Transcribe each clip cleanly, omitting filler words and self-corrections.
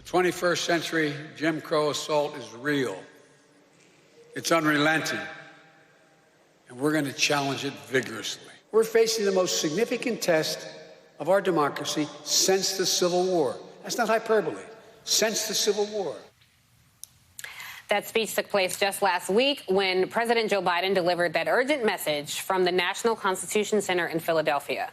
21st century Jim Crow assault is real. It's unrelenting. And we're going to challenge it vigorously. We're facing the most significant test of our democracy since the Civil War. That's not hyperbole. Since the Civil War. That speech took place just last week when President Joe Biden delivered that urgent message from the National Constitution Center in Philadelphia.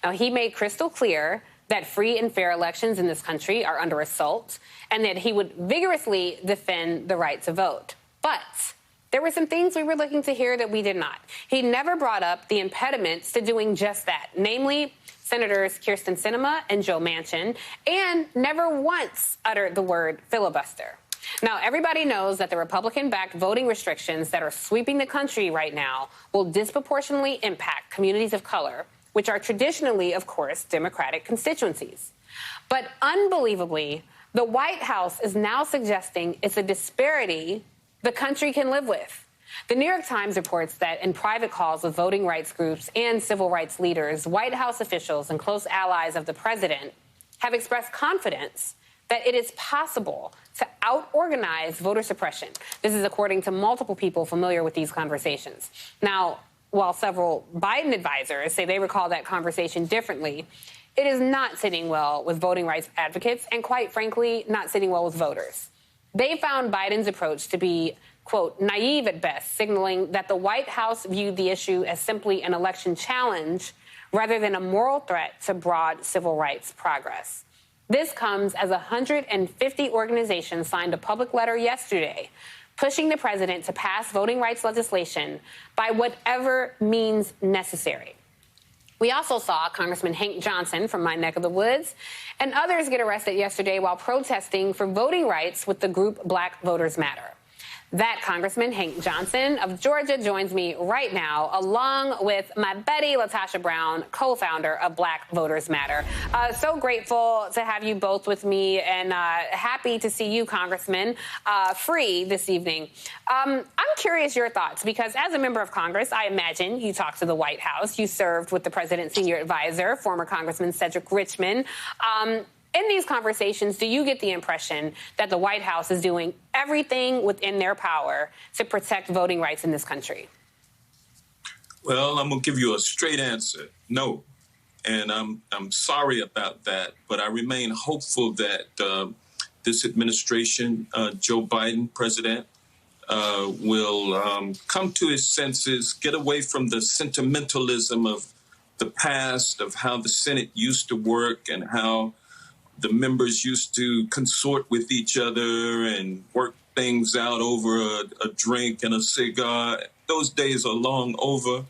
Now, he made crystal clear that free and fair elections in this country are under assault and that he would vigorously defend the right to vote. But there were some things we were looking to hear that we did not. He never brought up the impediments to doing just that, namely Senators Kyrsten Sinema and Joe Manchin, and never once uttered the word filibuster. Now, everybody knows that the Republican-backed voting restrictions that are sweeping the country right now will disproportionately impact communities of color, which are traditionally, of course, Democratic constituencies. But unbelievably, the White House is now suggesting it's a disparity the country can live with. The New York Times reports that in private calls with voting rights groups and civil rights leaders, White House officials and close allies of the president have expressed confidence that it is possible to out-organize voter suppression. This is according to multiple people familiar with these conversations. Now, while several Biden advisors say they recall that conversation differently, it is not sitting well with voting rights advocates and, quite frankly, not sitting well with voters. They found Biden's approach to be, quote, naive at best, signaling that the White House viewed the issue as simply an election challenge rather than a moral threat to broad civil rights progress. This comes as 150 organizations signed a public letter yesterday pushing the president to pass voting rights legislation by whatever means necessary. We also saw Congressman Hank Johnson from my neck of the woods and others get arrested yesterday while protesting for voting rights with the group Black Voters Matter. That Congressman Hank Johnson of Georgia joins me right now, along with my buddy LaTosha Brown, co-founder of Black Voters Matter. So grateful to have you both with me and happy to see you, Congressman, free this evening. I'm curious your thoughts, because as a member of Congress, I imagine you talked to the White House. You served with the president's senior advisor, former Congressman Cedric Richmond. In these conversations, do you get the impression that the White House is doing everything within their power to protect voting rights in this country? Well, I'm going to give you a straight answer. No. And I'm sorry about that, but I remain hopeful that this administration, Joe Biden, president, will come to his senses, get away from the sentimentalism of the past, of how the Senate used to work and how the members used to consort with each other and work things out over a drink and a cigar. Those days are long over.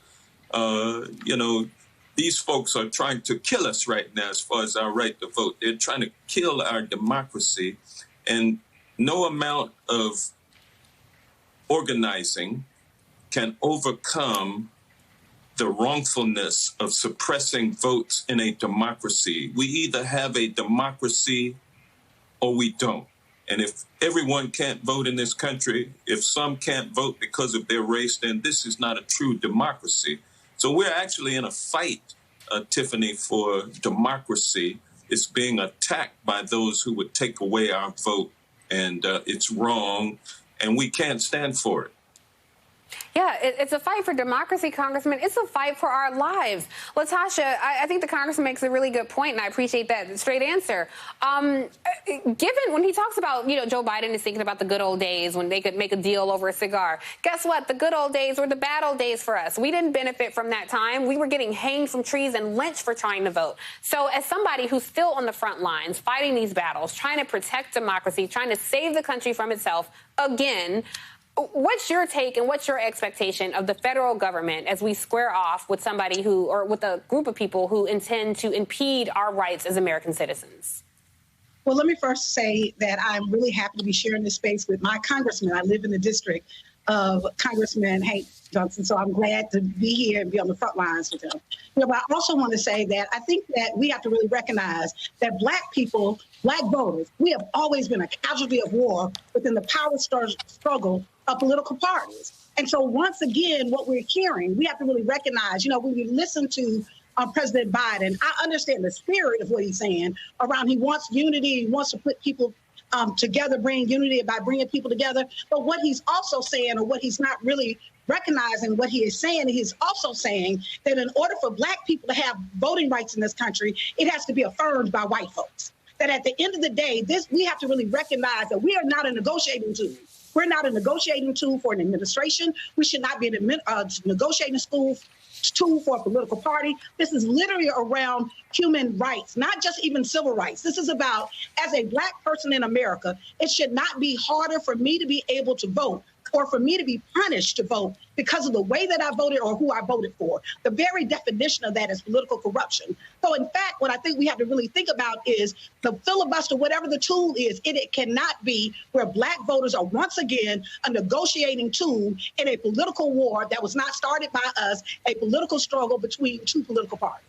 These folks are trying to kill us right now as far as our right to vote. They're trying to kill our democracy. And no amount of organizing can overcome the wrongfulness of suppressing votes in a democracy. We either have a democracy or we don't. And if everyone can't vote in this country, if some can't vote because of their race, then this is not a true democracy. So we're actually in a fight, Tiffany, for democracy. It's being attacked by those who would take away our vote. And it's wrong, and we can't stand for it. Yeah, it's a fight for democracy, Congressman. It's a fight for our lives. LaTosha, I think the Congressman makes a really good point, and I appreciate that straight answer. Given when he talks about, Joe Biden is thinking about the good old days when they could make a deal over a cigar. Guess what? The good old days were the bad old days for us. We didn't benefit from that time. We were getting hanged from trees and lynched for trying to vote. So as somebody who's still on the front lines, fighting these battles, trying to protect democracy, trying to save the country from itself again, what's your take and what's your expectation of the federal government as we square off with somebody or with a group of people who intend to impede our rights as American citizens? Well, let me first say that I'm really happy to be sharing this space with my congressman. I live in the district of Congressman Hank Johnson, so I'm glad to be here and be on the front lines with him. But I also want to say that I think that we have to really recognize that Black people, Black voters, we have always been a casualty of war within the power struggle of political parties. And so once again, what we're hearing, we have to really recognize, when we listen to President Biden, I understand the spirit of what he's saying around he wants unity, he wants to put people together, bring unity by bringing people together. But what he's also saying, or what he's not really recognizing, what he is saying, he's also saying that in order for Black people to have voting rights in this country, it has to be affirmed by white folks. That at the end of the day, we have to really recognize that we are not a negotiating tool. We're not a negotiating tool for an administration. We should not be a negotiating tool for a political party. This is literally around human rights, not just even civil rights. This is about, as a Black person in America, it should not be harder for me to be able to vote or for me to be punished to vote because of the way that I voted or who I voted for. The very definition of that is political corruption. So in fact, what I think we have to really think about is the filibuster, whatever the tool is, it cannot be where Black voters are once again a negotiating tool in a political war that was not started by us, a political struggle between two political parties.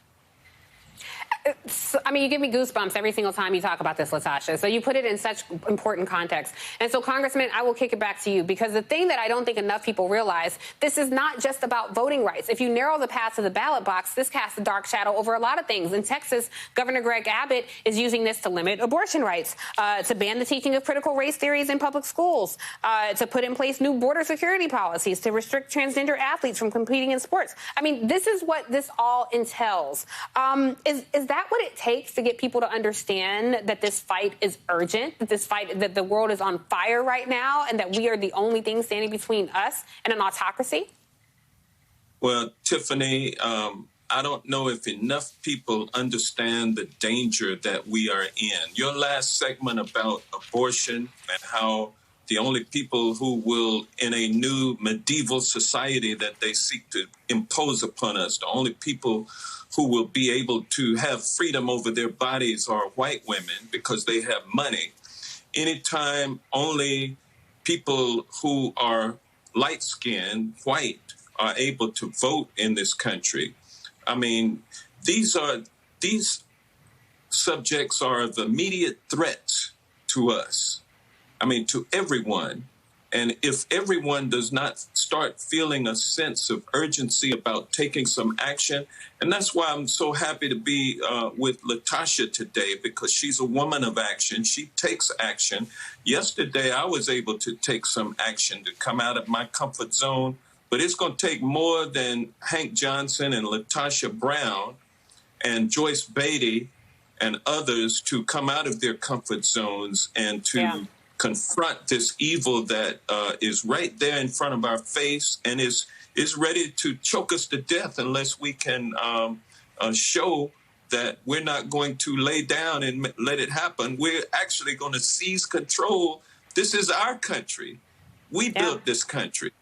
I mean, you give me goosebumps every single time you talk about this, LaTosha. So you put it in such important context. And so, Congressman, I will kick it back to you, because the thing that I don't think enough people realize, this is not just about voting rights. If you narrow the path to the ballot box, this casts a dark shadow over a lot of things. In Texas, Governor Greg Abbott is using this to limit abortion rights, to ban the teaching of critical race theories in public schools, to put in place new border security policies, to restrict transgender athletes from competing in sports. I mean, this is what this all entails. Is that what it takes to get people to understand that this fight is urgent, that the world is on fire right now, and that we are the only thing standing between us and an autocracy? Well, Tiffany, I don't know if enough people understand the danger that we are in. Your last segment about abortion and how the only people who will, in a new medieval society that they seek to impose upon us, the only people who will be able to have freedom over their bodies are white women because they have money. Anytime only people who are light-skinned, white, are able to vote in this country. I mean, these subjects are of immediate threats to us. I mean, to everyone. And if everyone does not start feeling a sense of urgency about taking some action, and that's why I'm so happy to be with LaTosha today, because she's a woman of action. She takes action. Yesterday, I was able to take some action to come out of my comfort zone, but it's going to take more than Hank Johnson and LaTosha Brown and Joyce Beatty and others to come out of their comfort zones and to confront this evil that is right there in front of our face and is ready to choke us to death unless we can show that we're not going to lay down and let it happen. We're actually going to seize control. This is our country. We built this country.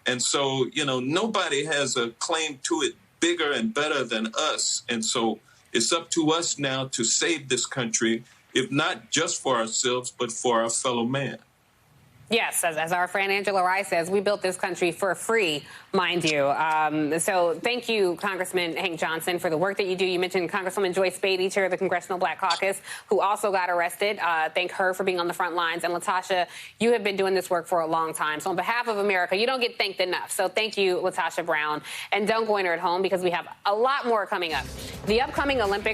And so, you know, nobody has a claim to it bigger and better than us. And so it's up to us now to save this country, if not just for ourselves, but for our fellow man. Yes, as our friend Angela Rice says, we built this country for free, mind you. So thank you, Congressman Hank Johnson, for the work that you do. You mentioned Congresswoman Joyce Beatty, chair of the Congressional Black Caucus, who also got arrested. Thank her for being on the front lines. And LaTosha, you have been doing this work for a long time. So on behalf of America, you don't get thanked enough. So thank you, LaTosha Brown. And don't go in her at home, because we have a lot more coming up. The upcoming Olympics.